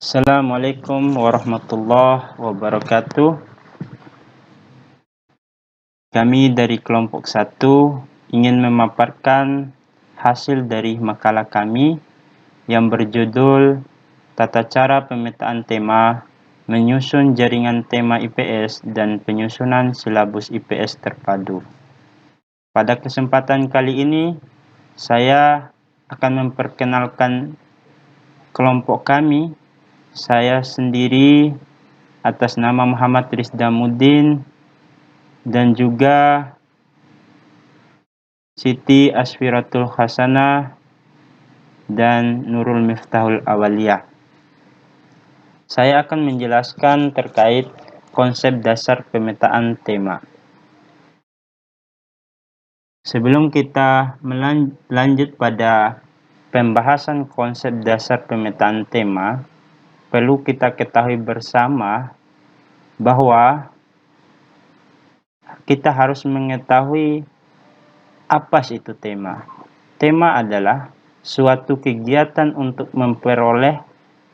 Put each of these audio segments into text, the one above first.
Assalamualaikum warahmatullahi wabarakatuh. Kami dari kelompok 1 ingin memaparkan hasil dari makalah kami yang berjudul Tata Cara Pemetaan Tema, Menyusun Jaringan Tema IPS dan Penyusunan Silabus IPS Terpadu. Pada kesempatan kali ini, saya akan memperkenalkan kelompok kami. Saya sendiri atas nama Muhammad Rizdamuddin dan juga Siti Asfiratul Hasanah dan Nurul Miftahul Awaliyah. Saya akan menjelaskan terkait konsep dasar pemetaan tema. Sebelum kita lanjut pada pembahasan konsep dasar pemetaan tema, perlu kita ketahui bersama bahwa kita harus mengetahui apa itu tema. Tema adalah suatu kegiatan untuk memperoleh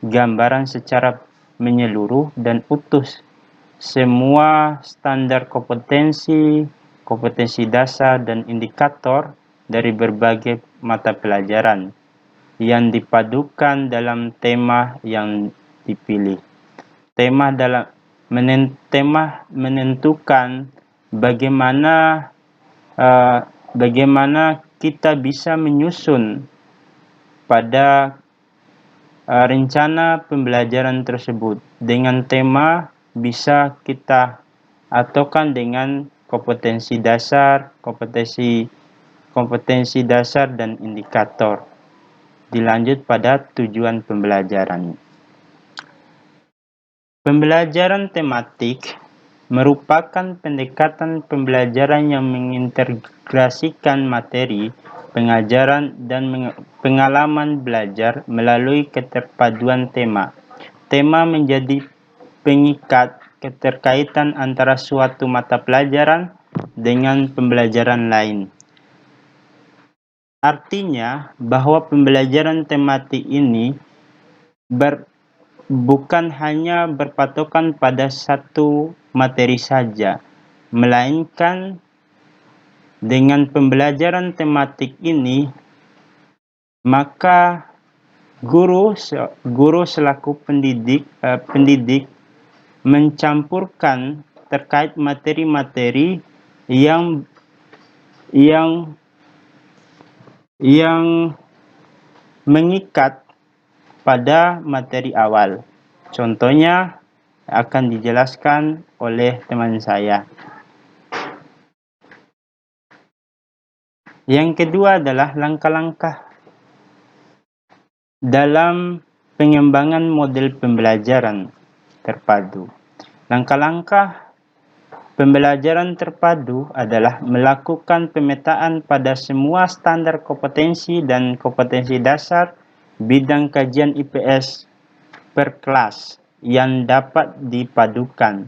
gambaran secara menyeluruh dan utuh semua standar kompetensi dasar dan indikator dari berbagai mata pelajaran yang dipadukan dalam tema yang dipilih. Tema menentukan bagaimana kita bisa menyusun pada rencana pembelajaran tersebut. Dengan tema bisa kita ataukan dengan kompetensi dasar dan indikator. Dilanjut pada tujuan pembelajaran. Pembelajaran tematik merupakan pendekatan pembelajaran yang mengintegrasikan materi, pengajaran, dan pengalaman belajar melalui keterpaduan tema. Tema menjadi pengikat keterkaitan antara suatu mata pelajaran dengan pembelajaran lain. Artinya bahwa pembelajaran tematik ini bukan hanya berpatokan pada satu materi saja, melainkan dengan pembelajaran tematik ini, maka guru selaku pendidik mencampurkan terkait materi-materi yang mengikat pada materi awal. Contohnya akan dijelaskan oleh teman saya. Yang kedua adalah langkah-langkah dalam pengembangan model pembelajaran terpadu. Langkah-langkah pembelajaran terpadu adalah melakukan pemetaan pada semua standar kompetensi dan kompetensi dasar bidang kajian IPS per kelas yang dapat dipadukan.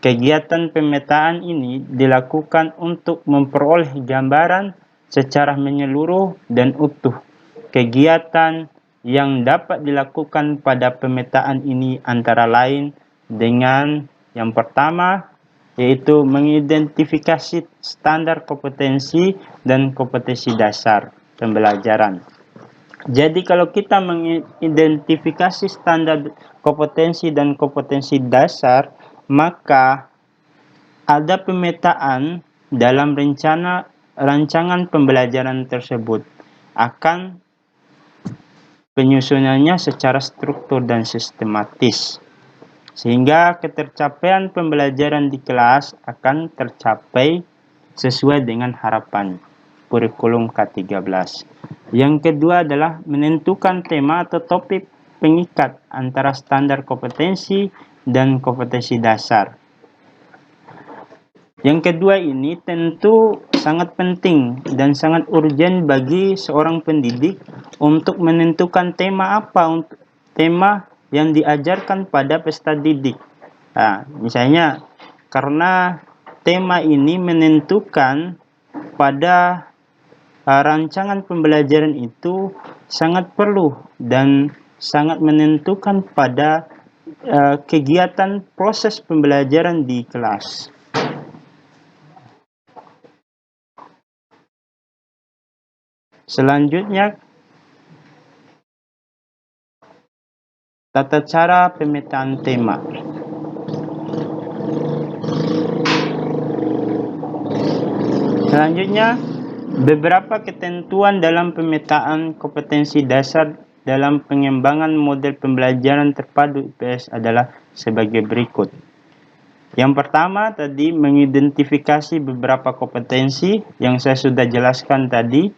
Kegiatan pemetaan ini dilakukan untuk memperoleh gambaran secara menyeluruh dan utuh. Kegiatan yang dapat dilakukan pada pemetaan ini antara lain dengan yang pertama, yaitu mengidentifikasi standar kompetensi dan kompetensi dasar pembelajaran. Jadi kalau kita mengidentifikasi standar kompetensi dan kompetensi dasar, maka ada pemetaan dalam rancangan pembelajaran tersebut. Akan penyusunannya secara struktur dan sistematis, sehingga ketercapaian pembelajaran di kelas akan tercapai sesuai dengan harapan kurikulum K13. Yang kedua adalah menentukan tema atau topik pengikat antara standar kompetensi dan kompetensi dasar. Yang kedua ini tentu sangat penting dan sangat urgen bagi seorang pendidik untuk menentukan tema yang diajarkan pada peserta didik. Misalnya karena tema ini menentukan pada rancangan pembelajaran itu sangat perlu dan sangat menentukan pada kegiatan proses pembelajaran di kelas. Selanjutnya, tata cara pemetaan tema. Selanjutnya, beberapa ketentuan dalam pemetaan kompetensi dasar dalam pengembangan model pembelajaran terpadu IPS adalah sebagai berikut. Yang pertama tadi mengidentifikasi beberapa kompetensi yang saya sudah jelaskan tadi,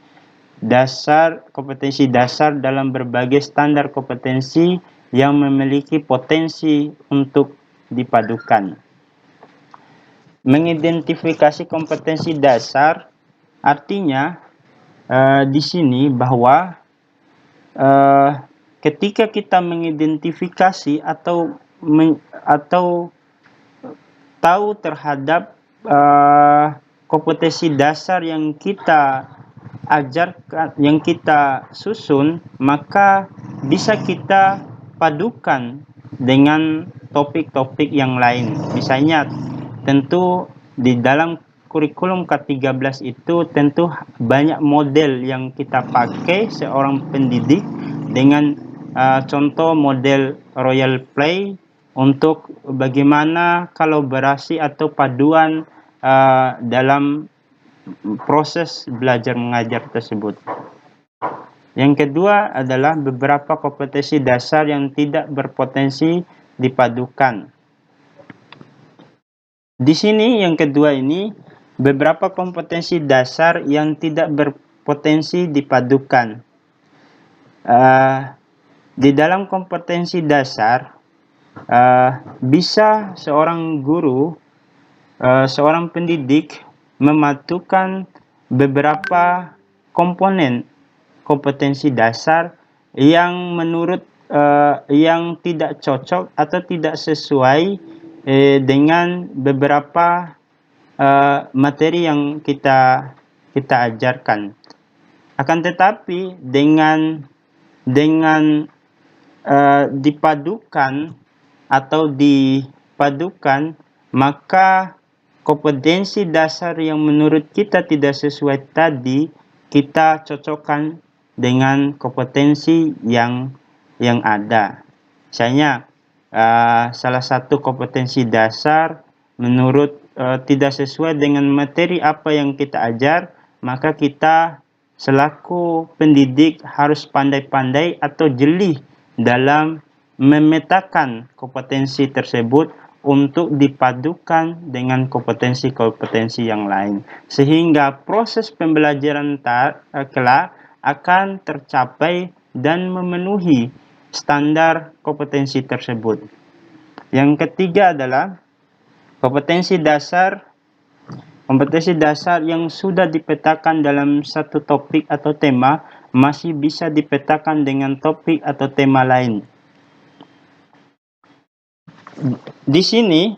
kompetensi dasar dalam berbagai standar kompetensi yang memiliki potensi untuk dipadukan. Mengidentifikasi kompetensi dasar artinya di sini bahwa ketika kita mengidentifikasi atau tahu terhadap kompetensi dasar yang kita ajarkan, yang kita susun, maka bisa kita padukan dengan topik-topik yang lain. Misalnya, tentu di dalam kurikulum K13 itu tentu banyak model yang kita pakai seorang pendidik dengan contoh model Royal Play untuk bagaimana kolaborasi atau paduan dalam proses belajar mengajar tersebut. Yang kedua adalah beberapa kompetensi dasar yang tidak berpotensi dipadukan. Di sini yang kedua ini beberapa kompetensi dasar yang tidak berpotensi dipadukan. Di dalam kompetensi dasar bisa seorang guru, seorang pendidik mematukan beberapa komponen kompetensi dasar yang menurut yang tidak cocok atau tidak sesuai dengan beberapa materi yang kita ajarkan. Akan tetapi dengan dipadukan maka kompetensi dasar yang menurut kita tidak sesuai tadi kita cocokkan dengan kompetensi yang ada. Misalnya salah satu kompetensi dasar menurut tidak sesuai dengan materi apa yang kita ajar, maka kita selaku pendidik harus pandai-pandai atau jeli dalam memetakan kompetensi tersebut untuk dipadukan dengan kompetensi-kompetensi yang lain, sehingga proses pembelajaran kelak akan tercapai dan memenuhi standar kompetensi tersebut. Yang ketiga adalah kompetensi dasar yang sudah dipetakan dalam satu topik atau tema masih bisa dipetakan dengan topik atau tema lain. Di sini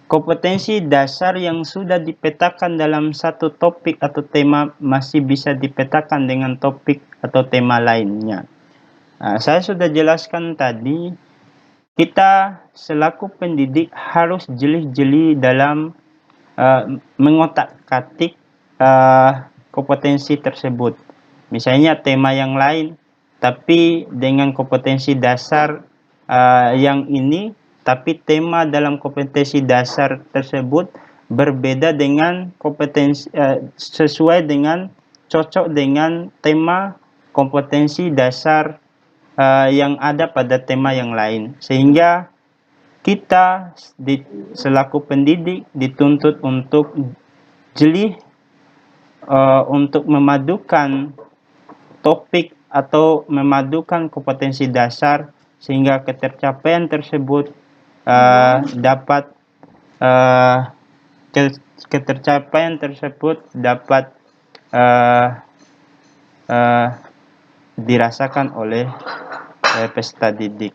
kompetensi dasar yang sudah dipetakan dalam satu topik atau tema masih bisa dipetakan dengan topik atau tema lainnya. Saya sudah jelaskan tadi, kita selaku pendidik harus jeli-jeli dalam mengotak-atik kompetensi tersebut. Misalnya tema yang lain, tapi dengan kompetensi dasar yang ini, tapi tema dalam kompetensi dasar tersebut berbeda dengan kompetensi sesuai dengan cocok dengan tema kompetensi dasar yang ada pada tema yang lain, sehingga kita selaku pendidik dituntut untuk jeli untuk memadukan topik atau memadukan kompetensi dasar sehingga ketercapaian tersebut dapat dirasakan oleh peserta didik.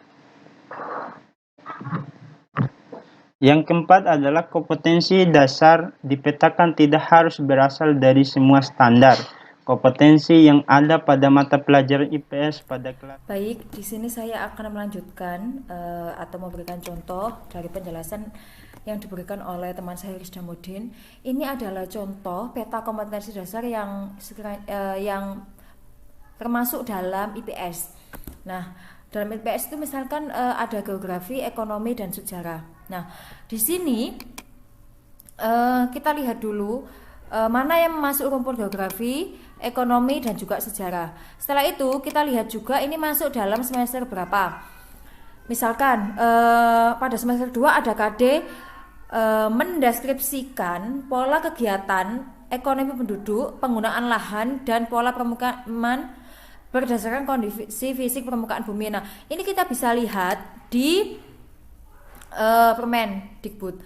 Yang keempat adalah kompetensi dasar dipetakan tidak harus berasal dari semua standar, kompetensi yang ada pada mata pelajaran IPS pada kelas. Baik, di sini saya akan melanjutkan atau memberikan contoh dari penjelasan yang diberikan oleh teman saya Risdamudin. Ini adalah contoh peta kompetensi dasar yang termasuk dalam IPS. Nah, dalam IPS itu misalkan ada geografi, ekonomi, dan sejarah. Nah, di sini kita lihat dulu mana yang masuk rumpun geografi, ekonomi, dan juga sejarah. Setelah itu kita lihat juga ini masuk dalam semester berapa. Misalkan pada semester 2 ada KD mendeskripsikan pola kegiatan ekonomi penduduk, penggunaan lahan, dan pola permukaan berdasarkan kondisi fisik permukaan bumi. Nah, ini kita bisa lihat di Permendikbud.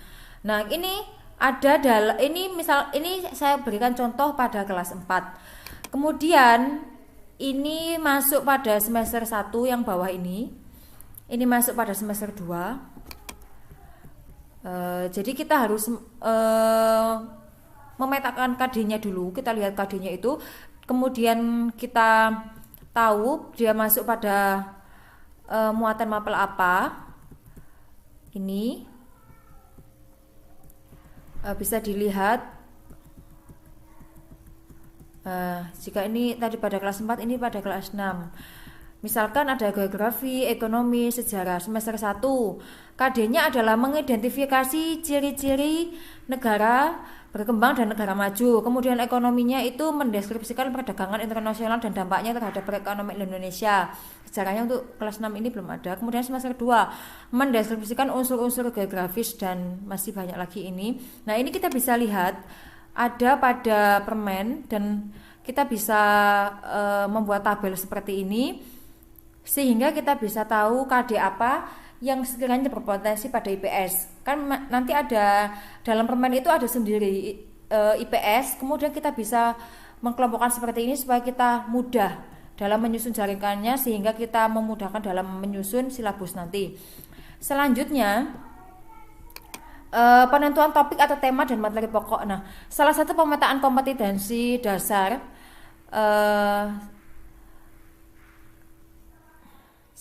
Nah, ini ada ini saya berikan contoh pada kelas 4. Kemudian ini masuk pada semester 1 yang bawah ini. Ini masuk pada semester 2. Jadi kita harus memetakan KD-nya dulu. Kita lihat KD-nya itu, kemudian kita tahu dia masuk pada muatan mapel apa. Ini bisa dilihat jika ini tadi pada kelas 4, ini pada kelas 6. Misalkan ada geografi, ekonomi, sejarah semester 1. KD-nya adalah mengidentifikasi ciri-ciri negara berkembang dan negara maju. Kemudian ekonominya itu mendeskripsikan perdagangan internasional dan dampaknya terhadap perekonomian Indonesia. Sejarahnya untuk kelas 6 ini belum ada. Kemudian semester 2 mendeskripsikan unsur-unsur geografis dan masih banyak lagi ini. Nah, ini kita bisa lihat ada pada permen dan kita bisa membuat tabel seperti ini sehingga kita bisa tahu KD apa yang sekiranya berpotensi pada IPS. Kan nanti ada dalam permen itu ada sendiri IPS, kemudian kita bisa mengkelompokkan seperti ini supaya kita mudah dalam menyusun jaringannya sehingga kita memudahkan dalam menyusun silabus nanti. Selanjutnya penentuan topik atau tema dan materi pokok. Nah, salah satu pemetaan kompetensi dasar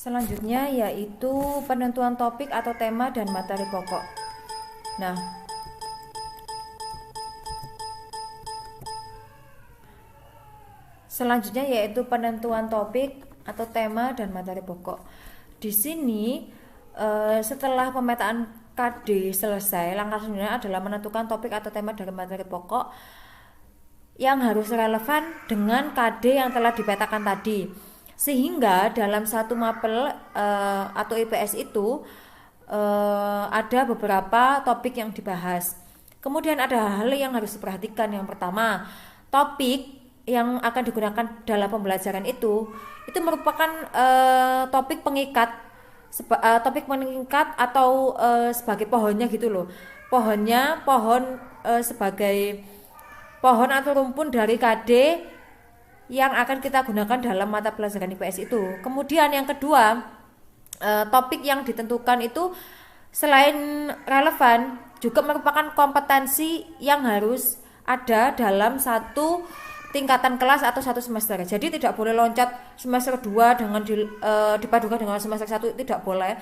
selanjutnya yaitu penentuan topik atau tema dan materi pokok. Nah, selanjutnya yaitu penentuan topik atau tema dan materi pokok. Di sini setelah pemetaan KD selesai, langkah selanjutnya adalah menentukan topik atau tema dari materi pokok yang harus relevan dengan KD yang telah dipetakan tadi. Sehingga dalam satu mapel atau IPS itu ada beberapa topik yang dibahas. Kemudian ada hal yang harus diperhatikan. Yang pertama, topik yang akan digunakan dalam pembelajaran itu merupakan topik pengikat atau sebagai pohonnya gitu loh. Pohon sebagai pohon atau rumpun dari KD yang akan kita gunakan dalam mata pelajaran IPS itu. Kemudian yang kedua, topik yang ditentukan itu selain relevan juga merupakan kompetensi yang harus ada dalam satu tingkatan kelas atau satu semester. Jadi tidak boleh loncat semester 2 dengan dipadukan dengan semester 1, tidak boleh.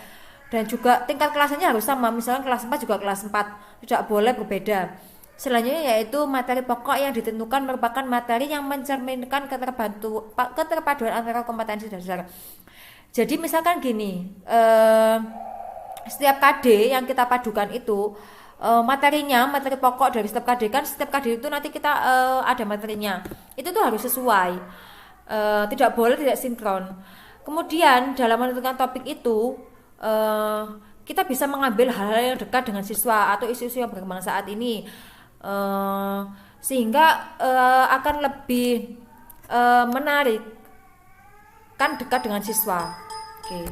Dan juga tingkat kelasnya harus sama, misalnya kelas 4 juga kelas 4, tidak boleh berbeda. Selanjutnya yaitu materi pokok yang ditentukan merupakan materi yang mencerminkan keterpaduan antara kompetensi dasar. Jadi misalkan gini, setiap KD yang kita padukan itu materi pokok dari setiap KD, kan setiap KD itu nanti kita ada materinya, itu tuh harus sesuai, tidak boleh tidak sinkron. Kemudian dalam menentukan topik itu kita bisa mengambil hal-hal yang dekat dengan siswa atau isu-isu yang berkembang saat ini, sehingga akan lebih menarik, kan dekat dengan siswa. Oke.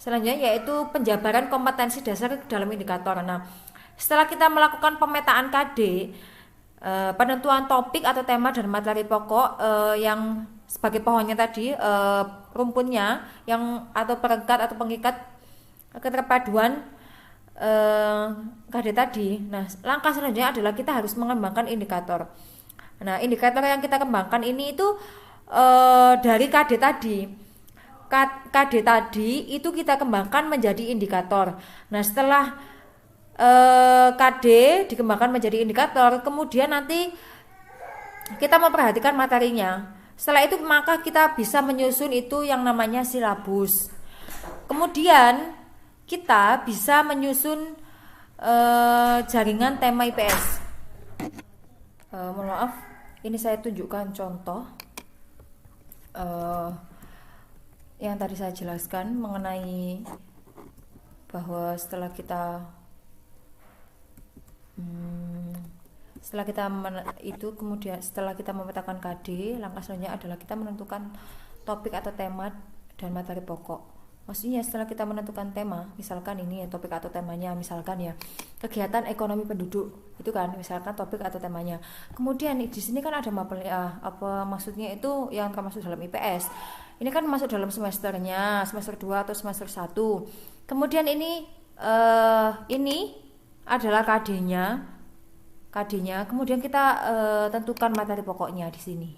Selanjutnya yaitu penjabaran kompetensi dasar dalam indikator. Nah, setelah kita melakukan pemetaan KD, penentuan topik atau tema dan materi pokok yang sebagai pohonnya tadi, rumpunnya yang atau perekat atau pengikat keterpaduan KD tadi. Nah, langkah selanjutnya adalah kita harus mengembangkan indikator. Nah, indikator yang kita kembangkan ini itu dari KD tadi. KD tadi itu kita kembangkan menjadi indikator. Nah, setelah KD dikembangkan menjadi indikator, kemudian nanti kita memperhatikan materinya. Setelah itu maka kita bisa menyusun itu yang namanya silabus. Kemudian kita bisa menyusun jaringan tema IPS. Mohon maaf, ini saya tunjukkan contoh yang tadi saya jelaskan mengenai bahwa setelah kita kemudian setelah kita memetakan KD, langkah selanjutnya adalah kita menentukan topik atau tema dan materi pokok. Maksudnya setelah kita menentukan tema, misalkan ini ya topik atau temanya, misalkan ya kegiatan ekonomi penduduk, itu kan misalkan topik atau temanya. Kemudian di sini kan ada mapel apa maksudnya itu yang termasuk dalam IPS. Ini kan masuk dalam semesternya, semester 2 atau semester 1. Kemudian ini adalah KD-nya. Kemudian kita tentukan materi pokoknya di sini.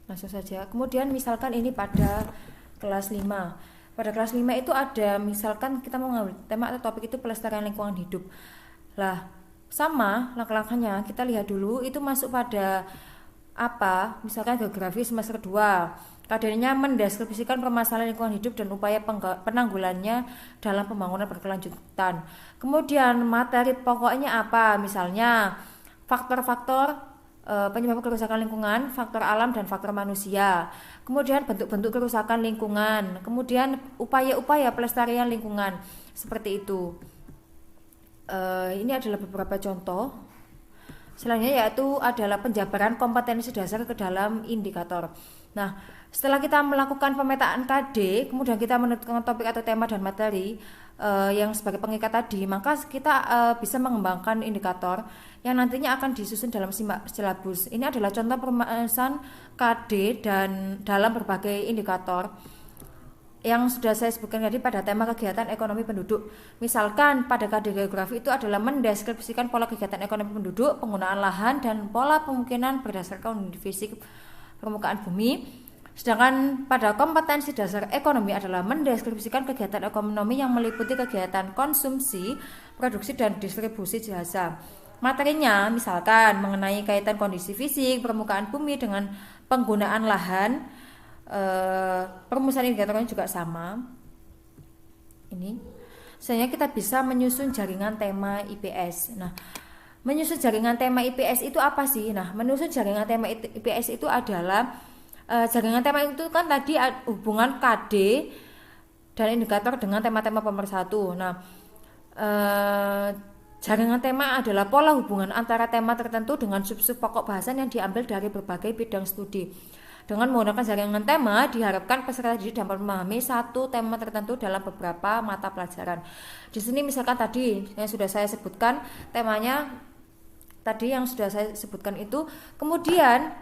Langsung saja. Kemudian misalkan ini pada kelas 5. Pada kelas 5 itu ada misalkan kita mau ngambil tema atau topik itu pelestarian lingkungan hidup. Lah, sama langkah-langkahnya kita lihat dulu itu masuk pada apa? Misalkan geografi semester 2. KD-nya mendeskripsikan permasalahan lingkungan hidup dan upaya penanggulannya dalam pembangunan berkelanjutan. Kemudian materi pokoknya apa? Misalnya faktor-faktor penyebab kerusakan lingkungan, faktor alam dan faktor manusia. Kemudian bentuk-bentuk kerusakan lingkungan. Kemudian upaya-upaya pelestarian lingkungan. Seperti itu. Ini adalah beberapa contoh. Selanjutnya yaitu adalah penjabaran kompetensi dasar ke dalam indikator. Nah, setelah kita melakukan pemetaan KD, kemudian kita menentukan topik atau tema dan materi yang sebagai pengikat tadi, maka kita bisa mengembangkan indikator yang nantinya akan disusun dalam silabus. Ini adalah contoh permasalahan KD dan dalam berbagai indikator yang sudah saya sebutkan tadi pada tema kegiatan ekonomi penduduk. Misalkan pada KD geografi itu adalah mendeskripsikan pola kegiatan ekonomi penduduk, penggunaan lahan dan pola pemukiman berdasarkan kondisi fisik permukaan bumi. Sedangkan pada kompetensi dasar ekonomi adalah mendeskripsikan kegiatan ekonomi yang meliputi kegiatan konsumsi, produksi dan distribusi jasa. Materinya misalkan mengenai kaitan kondisi fisik permukaan bumi dengan penggunaan lahan. Perumusan indikatornya juga sama. Ini sebenarnya kita bisa menyusun jaringan tema IPS. Nah, menyusun jaringan tema IPS itu apa sih? Nah, menyusun jaringan tema IPS itu adalah jaringan tema itu kan tadi hubungan KD dan indikator dengan tema-tema pemersatu. Nah, jaringan tema adalah pola hubungan antara tema tertentu dengan sub-sub pokok bahasan yang diambil dari berbagai bidang studi. Dengan menggunakan jaringan tema, diharapkan peserta didik dapat memahami satu tema tertentu dalam beberapa mata pelajaran. Di sini misalkan tadi yang sudah saya sebutkan temanya tadi yang sudah saya sebutkan itu, kemudian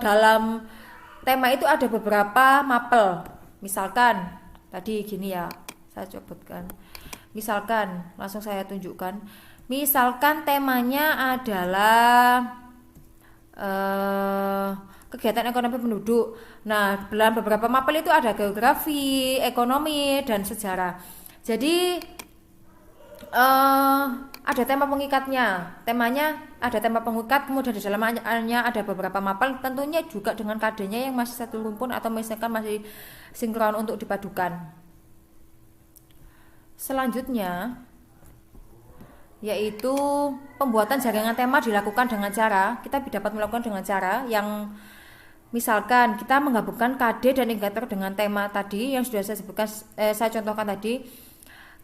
dalam tema itu ada beberapa mapel. Misalkan tadi gini ya, saya sebutkan. Misalkan langsung saya tunjukkan. Misalkan temanya adalah kegiatan ekonomi penduduk. Nah, dalam beberapa mapel itu ada geografi, ekonomi, dan sejarah. Jadi ada tema pengikatnya. Temanya ada tema pengikat, kemudian di dalamnya ada beberapa mapel, tentunya juga dengan KD-nya yang masih satu rumpun atau misalkan masih sinkron untuk dipadukan. Selanjutnya yaitu pembuatan jaringan tema dilakukan dengan cara kita dapat melakukan dengan cara yang misalkan kita menggabungkan KD dan indikator dengan tema tadi yang sudah saya sebutkan, saya contohkan tadi.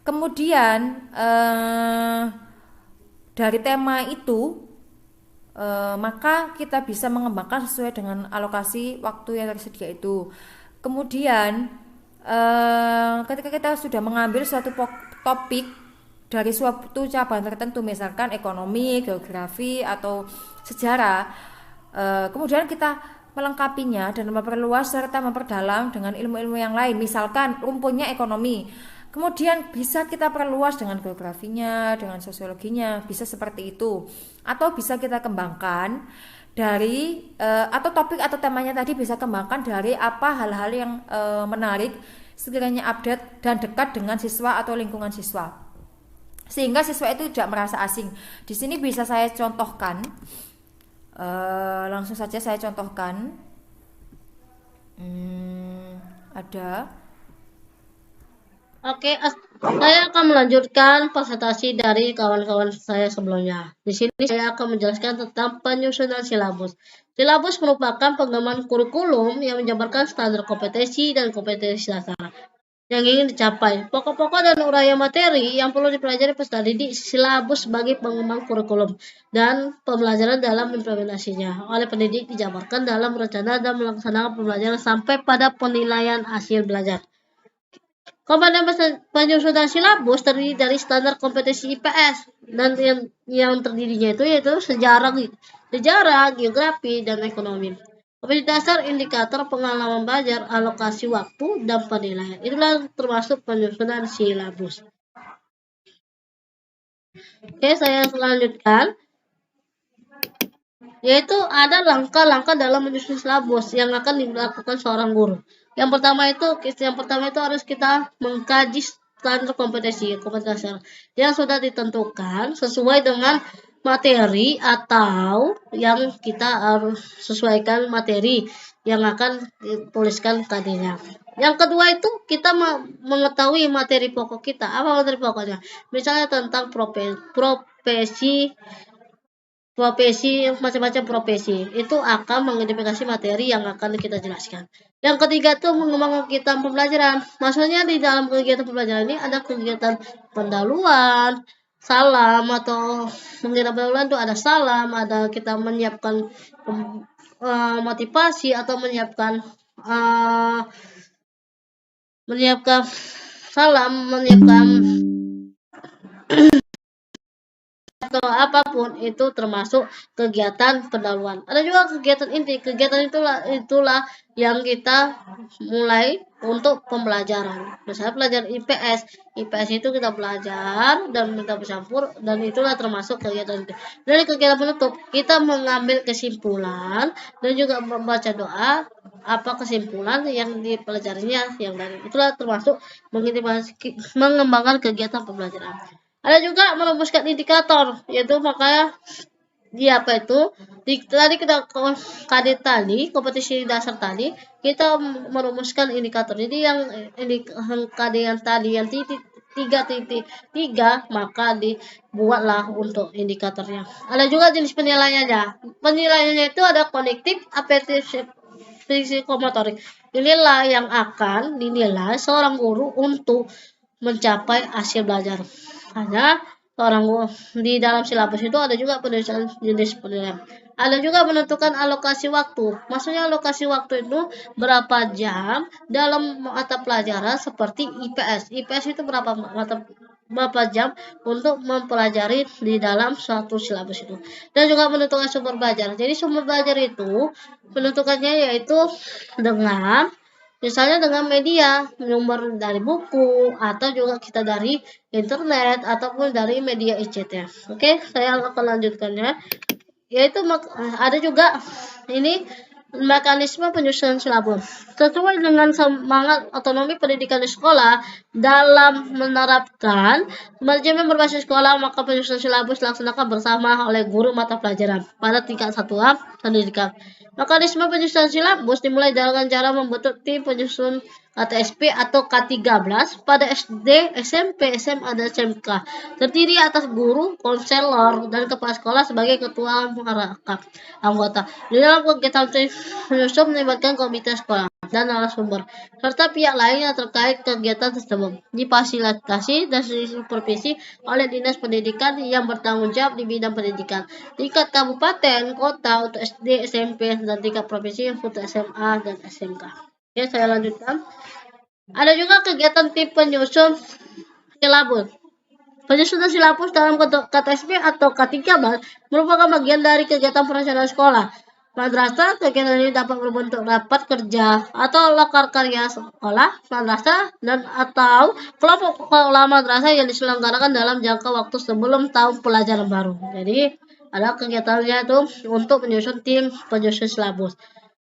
Kemudian dari tema itu maka kita bisa mengembangkan sesuai dengan alokasi waktu yang tersedia itu. Kemudian ketika kita sudah mengambil suatu topik dari suatu cabang tertentu, misalkan ekonomi, geografi atau sejarah, kemudian kita melengkapinya dan memperluas serta memperdalam dengan ilmu-ilmu yang lain. Misalkan rumpunnya ekonomi, Kemudian bisa kita perluas dengan geografinya, dengan sosiologinya, bisa seperti itu. Atau bisa kita kembangkan dari atau topik atau temanya tadi bisa kembangkan dari apa hal-hal yang menarik, sekiranya update dan dekat dengan siswa atau lingkungan siswa. Sehingga siswa itu tidak merasa asing. Di sini bisa saya contohkan, langsung saja saya contohkan. Ada. Oke, saya akan melanjutkan presentasi dari kawan-kawan saya sebelumnya. Di sini saya akan menjelaskan tentang penyusunan silabus. Silabus merupakan pengembangan kurikulum yang menjabarkan standar kompetensi dan kompetensi dasar yang ingin dicapai. Pokok-pokok dan uraian materi yang perlu dipelajari peserta didik, silabus sebagai pengembang kurikulum dan pembelajaran dalam implementasinya. Oleh pendidik dijabarkan dalam rencana dan melaksanakan pembelajaran sampai pada penilaian hasil belajar. Komponen penyusunan silabus terdiri dari standar kompetensi IPS dan yang terdirinya itu yaitu sejarah, geografi, dan ekonomi. Kompetensi dasar, indikator pengalaman belajar, alokasi waktu, dan penilaian. Itulah termasuk penyusunan silabus. Oke, saya lanjutkan. Yaitu ada langkah-langkah dalam menyusun silabus yang akan dilakukan seorang guru. Yang pertama itu harus kita mengkaji standar kompetensi dasar yang sudah ditentukan sesuai dengan materi atau yang kita harus sesuaikan materi yang akan dituliskan tadinya. Yang kedua itu kita mengetahui materi pokok kita. Apa materi pokoknya? Misalnya tentang profesi, macam-macam profesi itu akan mengidentifikasi materi yang akan kita jelaskan. Yang ketiga itu mengembangkan kegiatan pembelajaran. Maksudnya di dalam kegiatan pembelajaran ini ada kegiatan pendahuluan, salam atau kegiatan pendahuluan itu ada salam, ada kita menyiapkan motivasi atau menyiapkan salam, menyiapkan atau apapun itu termasuk kegiatan pendahuluan. Ada juga kegiatan inti. Kegiatan itulah yang kita mulai untuk pembelajaran. Misalnya pelajaran IPS. IPS itu kita belajar dan kita bercampur dan itulah termasuk kegiatan inti. Dari kegiatan penutup kita mengambil kesimpulan dan juga membaca doa apa kesimpulan yang dipelajarinya yang dari itulah termasuk mengembangkan kegiatan pembelajaran. Ada juga merumuskan indikator, yaitu makanya tadi kita kompetisi dasar tadi kita merumuskan indikator. Jadi yang tadi yang titik 3.3 maka dibuatlah untuk indikatornya. Ada juga jenis penilaiannya. Penilaiannya itu ada kognitif, afektif, psikomotorik. Inilah yang akan dinilai seorang guru untuk mencapai hasil belajar. Hanya seorang guru di dalam silabus itu ada juga penulisan jenis penilaian. Ada juga menentukan alokasi waktu. Maksudnya alokasi waktu itu berapa jam dalam mata pelajaran seperti IPS. IPS itu berapa jam untuk mempelajari di dalam suatu silabus itu. Dan juga menentukan sumber belajar. Jadi sumber belajar itu penentukannya yaitu dengan misalnya dengan media, sumber dari buku, atau juga kita dari internet, ataupun dari media ICT. Oke, saya akan lanjutkannya. Yaitu ada juga ini mekanisme penyusunan silabus. Sesuai dengan semangat otonomi pendidikan di sekolah dalam menerapkan manajemen berbasis sekolah, maka penyusunan silabus dilaksanakan bersama oleh guru mata pelajaran pada tingkat satuan pendidikan. Mekanisme penyusunan silabus dimulai dengan cara membentuk tim penyusun KTSP atau K13 pada SD, SMP, SMA, dan SMK. Terdiri atas guru, konselor, dan kepala sekolah sebagai ketua anggota. Di dalam kegiatan penyusun melibatkan komite sekolah dan narasumber, serta pihak lain yang terkait kegiatan tersebut. Difasilitasi dan supervisi oleh Dinas Pendidikan yang bertanggung jawab di bidang pendidikan. Tingkat kabupaten, kota untuk SD, SMP, dan tingkat provinsi untuk SMA dan SMK. Oke, saya lanjutkan. Ada juga kegiatan tim penyusun silabus. Penyusunan silabus dalam KTSP atau K13 merupakan bagian dari kegiatan perencanaan sekolah. Madrasah, kegiatan ini dapat berbentuk rapat kerja atau lokal karya sekolah, madrasah, dan atau kelompok sekolah madrasah yang diselenggarakan dalam jangka waktu sebelum tahun pelajaran baru. Jadi, ada kegiatannya itu untuk menyusun tim penyusun silabus.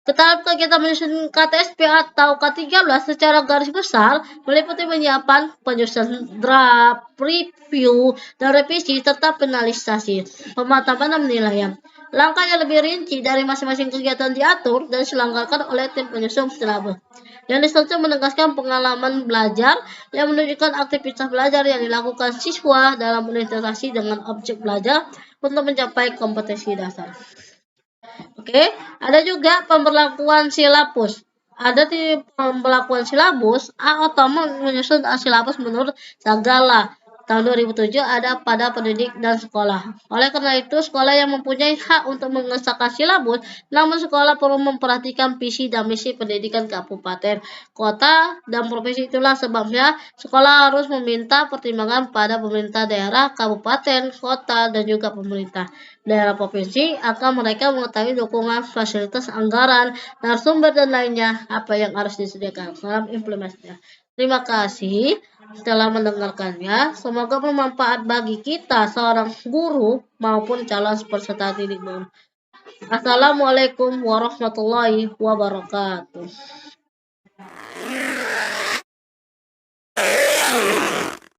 Kegiatan menyusun KTSP atau K13 secara garis besar meliputi penyiapan, penyusunan draft, review, dan revisi, serta finalisasi, pemantauan dan penilaian. Langkah yang lebih rinci dari masing-masing kegiatan diatur dan diselenggarakan oleh tim penyusun silabus. Yang disusun menegaskan pengalaman belajar yang menunjukkan aktivitas belajar yang dilakukan siswa dalam berinteraksi dengan objek belajar untuk mencapai kompetensi dasar. Oke, ada juga pemberlakuan silabus. Ada di pemberlakuan silabus, atau menyusun silabus menurut Sagala tahun 2007 ada pada pendidik dan sekolah. Oleh karena itu, sekolah yang mempunyai hak untuk mengesahkan silabus, namun sekolah perlu memperhatikan visi dan misi pendidikan kabupaten, kota, dan provinsi. Itulah sebabnya sekolah harus meminta pertimbangan pada pemerintah daerah, kabupaten, kota, dan juga pemerintah daerah provinsi agar mereka mengetahui dukungan fasilitas anggaran, narasumber, dan lainnya apa yang harus disediakan dalam implementasinya. Terima kasih telah mendengarkannya. Semoga bermanfaat bagi kita seorang guru maupun calon peserta didik baru. Assalamualaikum warahmatullahi wabarakatuh.